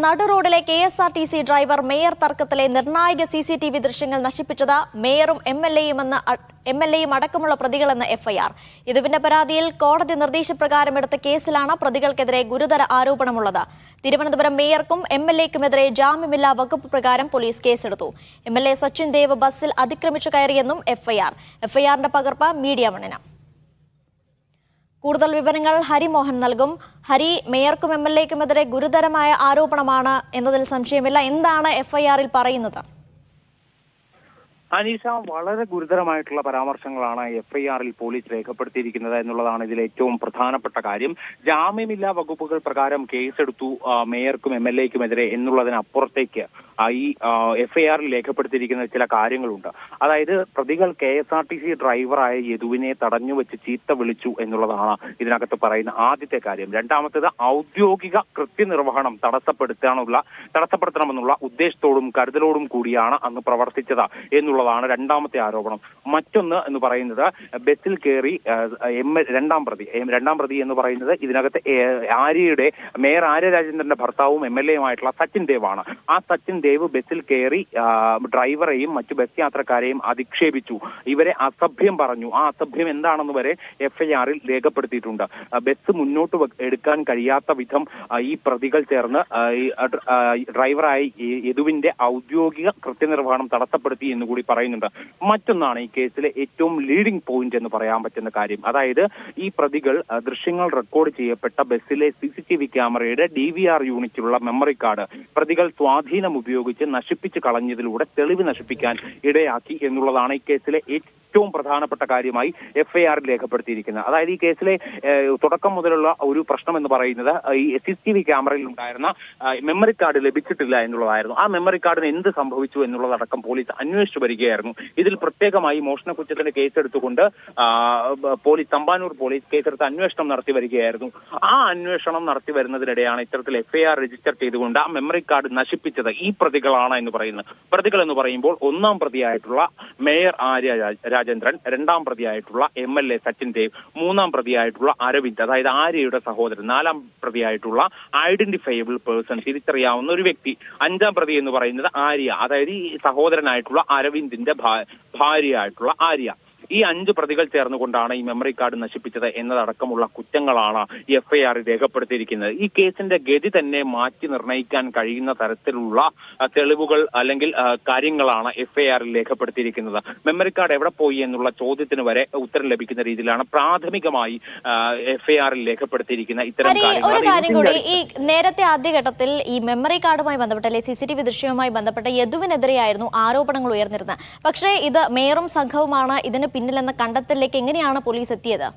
നടുറോഡിലെ KSRTC driver mayor തർക്കത്തിലെ നിർണായക CCTV ദൃശ്യങ്ങൾ നശിപ്പിച്ചത് മേയറും MLA-യും അടക്കമുള്ള പ്രതികളെന്ന് FIR. ഇതിന്റെ പരാതിയിൽ കോടതി നിർദ്ദേശപ്രകാരം എടുത്ത കേസിലാണ് പ്രതികൾക്കെതിരെ ഗുരുതര ആരോപണമുള്ളത്. തിരുവനന്തപുരം മേയർക്കും MLA-ക്കുമെതിരെ ജാമ്യമില്ലാ വകുപ്പ് പ്രകാരം പോലീസ് കേസെടുത്തു. MLA സച്ചിൻ ദേവ് ബസ്സിൽ അതിക്രമിച്ചു കയറിയെന്നും FIR. FIR-ന്റെ പകർപ്പ് മീഡിയ വണ്ണിന്. കൂടുതൽ വിവരങ്ങൾ ഹരിമോഹൻ നൽകും. ഹരി, മേയർക്കും MLA-ക്കുമെതിരെ ഗുരുതരമായ ആരോപണമാണ് എന്നതിൽ സംശയമില്ല. എന്താണ് FIR-ൽ പറയുന്നത്? അനീഷ, വളരെ ഗുരുതരമായിട്ടുള്ള പരാമർശങ്ങളാണ് FIR-ൽ പോലീസ് രേഖപ്പെടുത്തിയിരിക്കുന്നത് എന്നുള്ളതാണ് ഇതിൽ ഏറ്റവും പ്രധാനപ്പെട്ട കാര്യം. ജാമ്യമില്ലാ വകുപ്പുകൾ പ്രകാരം കേസെടുത്തു മേയർക്കും MLA-ക്കുമെതിരെ എന്നുള്ളതിനപ്പുറത്തേക്ക് ഈ FIR-ൽ രേഖപ്പെടുത്തിയിരിക്കുന്ന ചില കാര്യങ്ങളുണ്ട്. അതായത് പ്രതികൾ KSRTC ഡ്രൈവറായ യദുവിനെ തടഞ്ഞുവെച്ച് ചീത്ത വിളിച്ചു എന്നുള്ളതാണ് ഇതിനകത്ത് പറയുന്ന ആദ്യത്തെ കാര്യം. രണ്ടാമത്തേത് ഔദ്യോഗിക കൃത്യനിർവഹണം തടസ്സപ്പെടുത്തണമെന്നുള്ള ഉദ്ദേശത്തോടും കരുതലോടും കൂടിയാണ് അന്ന് പ്രവർത്തിച്ചത് എന്നുള്ളതാണ് രണ്ടാമത്തെ ആരോപണം. മറ്റൊന്ന് എന്ന് പറയുന്നത് ബസ്സിൽ കയറി രണ്ടാം പ്രതി എന്ന് പറയുന്നത് ഇതിനകത്ത് മേയർ ആര്യ രാജേന്ദ്രന്റെ ഭർത്താവും MLA-യുമായിട്ടുള്ള സച്ചിൻ ദേവ് ആണ്. ആ സച്ചിൻ ദേവ് ബസ്സിൽ കയറി ഡ്രൈവറെയും മറ്റു ബസ് യാത്രക്കാരെയും അധിക്ഷേപിച്ചു, ഇവരെ അസഭ്യം പറഞ്ഞു. ആ അസഭ്യം എന്താണെന്ന് വരെ FIR-ൽ രേഖപ്പെടുത്തിയിട്ടുണ്ട്. ബസ് മുന്നോട്ട് എടുക്കാൻ കഴിയാത്ത വിധം ഈ പ്രതികൾ ചേർന്ന് ഡ്രൈവറായ യദുവിന്റെ ഔദ്യോഗിക കൃത്യനിർവഹണം തടസ്സപ്പെടുത്തി എന്നുകൂടി പറയുന്നുണ്ട്. മറ്റൊന്നാണ് ഈ കേസിലെ ഏറ്റവും ലീഡിംഗ് പോയിന്റ് എന്ന് പറയാൻ പറ്റുന്ന കാര്യം. അതായത് ഈ പ്രതികൾ ദൃശ്യങ്ങൾ റെക്കോർഡ് ചെയ്യപ്പെട്ട ബസ്സിലെ CCTV ക്യാമറയുടെ DVR യൂണിറ്റിലുള്ള മെമ്മറി കാർഡ് പ്രതികൾ സ്വാധീനം ഉപയോഗിച്ച് നശിപ്പിച്ച് കളഞ്ഞതിലൂടെ തെളിവ് നശിപ്പിക്കാൻ ഇടയാക്കി എന്നുള്ളതാണ് ഈ കേസിലെ ഏറ്റവും പ്രധാനപ്പെട്ട കാര്യമായി FIR-ൽ രേഖപ്പെടുത്തിയിരിക്കുന്നത്. അതായത് ഈ കേസിലെ തുടക്കം മുതലുള്ള ഒരു പ്രശ്നം എന്ന് പറയുന്നത് ഈ CCTV ക്യാമറയിൽ ഉണ്ടായിരുന്ന മെമ്മറി കാർഡ് ലഭിച്ചിട്ടില്ല എന്നുള്ളതായിരുന്നു. ആ മെമ്മറി കാർഡിന് എന്ത് സംഭവിച്ചു എന്നുള്ളതടക്കം പോലീസ് അന്വേഷിച്ചു വരികയായിരുന്നു. ഇതിൽ പ്രത്യേകമായി മോഷണക്കുറ്റത്തിന് കേസെടുത്തുകൊണ്ട് തമ്പാനൂർ പോലീസ് കേസെടുത്ത് അന്വേഷണം നടത്തി വരികയായിരുന്നു. ആ അന്വേഷണം നടത്തി വരുന്നതിനിടെയാണ് ഇത്തരത്തിൽ FIR രജിസ്റ്റർ ചെയ്തുകൊണ്ട് ആ മെമ്മറി കാർഡ് നശിപ്പിച്ചത് ഈ പ്രതികളാണ് എന്ന് പറയുന്നത്. പ്രതികൾ എന്ന് പറയുമ്പോൾ ഒന്നാം പ്രതിയായിട്ടുള്ള മേയർ ആര്യ രാജേന്ദ്രൻ, രണ്ടാം പ്രതിയായിട്ടുള്ള MLA സച്ചിൻ ദേവ്, മൂന്നാം പ്രതിയായിട്ടുള്ള അരവിന്ദ്, അതായത് ആര്യയുടെ സഹോദരൻ, നാലാം പ്രതിയായിട്ടുള്ള ഐഡന്റിഫയബിൾ പേഴ്സൺ, തിരിച്ചറിയാവുന്ന ഒരു വ്യക്തി, അഞ്ചാം പ്രതി എന്ന് പറയുന്നത് ആര്യ, അതായത് ഈ സഹോദരനായിട്ടുള്ള അരവിന്ദിന്റെ ഭാര്യയായിട്ടുള്ള ആര്യ. ഈ 5 പ്രതികൾ ചേർന്നുകൊണ്ടാണ് ഈ മെമ്മറി കാർഡ് നശിപ്പിച്ചത് എന്നതടക്കമുള്ള കുറ്റങ്ങളാണ് ഈ FIR രേഖപ്പെടുത്തിയിരിക്കുന്നത്. ഈ കേസിന്റെ ഗതി തന്നെ മാറ്റി നിർണ്ണയിക്കാൻ കഴിയുന്ന തരത്തിലുള്ള തെളിവുകൾ അല്ലെങ്കിൽ കാര്യങ്ങളാണ് FIR-ൽ രേഖപ്പെടുത്തിയിരിക്കുന്നത്. മെമ്മറി കാർഡ് എവിടെ പോയി എന്നുള്ള ചോദ്യത്തിന് വരെ ഉത്തരം ലഭിക്കുന്ന രീതിയിലാണ് പ്രാഥമികമായി FIR-ൽ രേഖപ്പെടുത്തിയിരിക്കുന്ന ഇത്തരം കാര്യങ്ങൾ. ഈ നേരത്തെ ആദ്യഘട്ടത്തിൽ ഈ മെമ്മറി കാർഡുമായി ബന്ധപ്പെട്ട അല്ലെങ്കിൽ CCTV ദൃശ്യവുമായി ബന്ധപ്പെട്ട യദുവിനെതിരെയായിരുന്നു ആരോപണങ്ങൾ ഉയർന്നിരുന്നത്. പക്ഷേ ഇത് മേയറും സംഘവുമാണ് ഇതിന് പിന്നിലെന്ന കണ്ടെത്തലിലേക്ക് എങ്ങനെയാണ് പോലീസ് എത്തിയത്?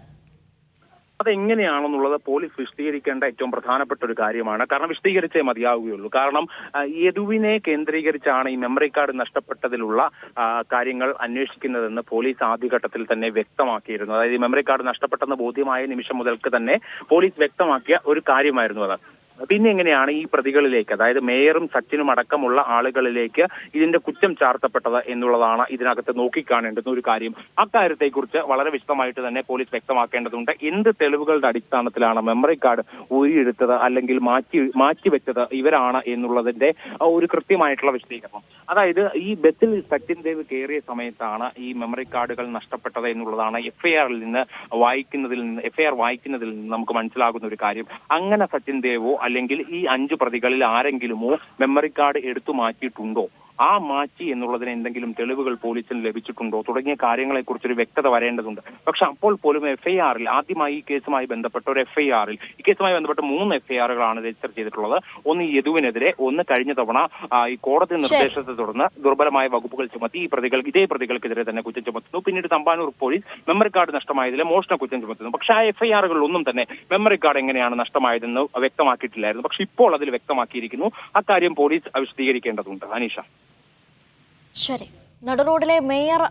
അതെങ്ങനെയാണെന്നുള്ളത് പോലീസ് വിശദീകരിക്കേണ്ട ഏറ്റവും പ്രധാനപ്പെട്ട ഒരു കാര്യമാണ്. കാരണം വിശദീകരിച്ചേ മതിയാവുകയുള്ളൂ. കാരണം യദുവിനെ കേന്ദ്രീകരിച്ചാണ് ഈ മെമ്മറി കാർഡ് നഷ്ടപ്പെട്ടതിലുള്ള കാര്യങ്ങൾ അന്വേഷിക്കുന്നതെന്ന് പോലീസ് ആദ്യഘട്ടത്തിൽ തന്നെ വ്യക്തമാക്കിയിരുന്നു. അതായത് ഈ മെമ്മറി കാർഡ് നഷ്ടപ്പെട്ടെന്ന് ബോധ്യമായ നിമിഷം മുതൽക്ക് തന്നെ പോലീസ് വ്യക്തമാക്കിയ ഒരു കാര്യമായിരുന്നു അത്. പിന്നെ എങ്ങനെയാണ് ഈ പ്രതികളിലേക്ക്, അതായത് മേയറും സച്ചിനും അടക്കമുള്ള ആളുകളിലേക്ക് ഇതിന്റെ കുറ്റം ചാർത്തപ്പെട്ടത് എന്നുള്ളതാണ് ഇതിനകത്ത് നോക്കിക്കാണേണ്ടുന്ന ഒരു കാര്യം. അക്കാര്യത്തെക്കുറിച്ച് വളരെ വിശദമായിട്ട് തന്നെ പോലീസ് വ്യക്തമാക്കേണ്ടതുണ്ട്. എന്ത് തെളിവുകളുടെ അടിസ്ഥാനത്തിലാണ് മെമ്മറി കാർഡ് ഊരിയെടുത്തത് അല്ലെങ്കിൽ മാറ്റിവെച്ചത് ഇവരാണ് എന്നുള്ളതിന്റെ ഒരു കൃത്യമായിട്ടുള്ള വിശദീകരണം. അതായത് ഈ ബസ്സിൽ സച്ചിൻ ദേവ് കയറിയ സമയത്താണ് ഈ മെമ്മറി കാർഡുകൾ നഷ്ടപ്പെട്ടത് എന്നുള്ളതാണ് FIR വായിക്കുന്നതിൽ നിന്ന് നമുക്ക് മനസ്സിലാകുന്ന ഒരു കാര്യം. അങ്ങനെ സച്ചിൻ ദേവോ അല്ലെങ്കിൽ ഈ 5 പ്രതികളിൽ ആരെങ്കിലുമോ മെമ്മറി കാർഡ് എടുത്തു മാറ്റിയിട്ടുണ്ടോ, ആ മാറ്റി എന്നുള്ളതിന് എന്തെങ്കിലും തെളിവുകൾ പോലീസിന് ലഭിച്ചിട്ടുണ്ടോ തുടങ്ങിയ കാര്യങ്ങളെക്കുറിച്ചൊരു വ്യക്തത വരേണ്ടതുണ്ട്. പക്ഷെ അപ്പോൾ പോലും FIR-ൽ ആദ്യമായി ഈ കേസുമായി ബന്ധപ്പെട്ട ഒരു FIR-ൽ ഈ കേസുമായി ബന്ധപ്പെട്ട 3 FIR-കളാണ് രജിസ്റ്റർ ചെയ്തിട്ടുള്ളത്. ഒന്ന് യദുവിനെതിരെ, ഒന്ന് കഴിഞ്ഞ തവണ ഈ കോടതി നിർദ്ദേശത്തെ തുടർന്ന് ദുർബലമായ വകുപ്പുകൾ ചുമത്തി ഇതേ പ്രതികൾക്കെതിരെ തന്നെ കുറ്റം ചുമത്തുന്നു. പിന്നീട് തമ്പാനൂർ പോലീസ് മെമ്മറി കാർഡ് നഷ്ടമായതിലെ മോഷണ കുറ്റം ചുമത്തുന്നു. പക്ഷെ ആ FIR-കളിലൊന്നും തന്നെ മെമ്മറി കാർഡ് എങ്ങനെയാണ് നഷ്ടമായതെന്ന് വ്യക്തമാക്കിയിട്ടില്ലായിരുന്നു. പക്ഷെ ഇപ്പോൾ അതിൽ വ്യക്തമാക്കിയിരിക്കുന്നു. അക്കാര്യം പോലീസ് വിശദീകരിക്കേണ്ടതുണ്ട്. അനീഷ. ശരി. നടുറോഡിലെ മേയർ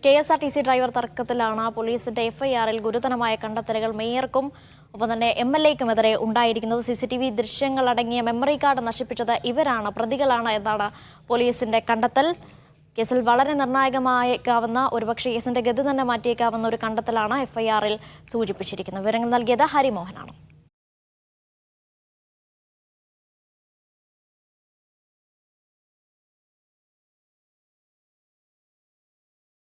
KSRTC ഡ്രൈവർ തർക്കത്തിലാണ് പോലീസിന്റെ FIR-ൽ ഗുരുതരമായ കണ്ടെത്തലുകൾ മേയർക്കും ഒപ്പം തന്നെ MLA-ക്കുമെതിരെ ഉണ്ടായിരിക്കുന്നത്. CCTV ദൃശ്യങ്ങൾ അടങ്ങിയ മെമ്മറി കാർഡ് നശിപ്പിച്ചത് ഇവരാണ്, പ്രതികളാണ് എന്നാണ് പോലീസിന്റെ കണ്ടെത്തൽ. കേസിൽ വളരെ നിർണായകമായേക്കാവുന്ന, ഒരുപക്ഷെ കേസിന്റെ ഗതി തന്നെ മാറ്റിയേക്കാവുന്ന ഒരു കണ്ടെത്തലാണ് FIR-ൽ സൂചിപ്പിച്ചിരിക്കുന്നത്. വിവരങ്ങൾ നൽകിയത് ഹരിമോഹനാണ്.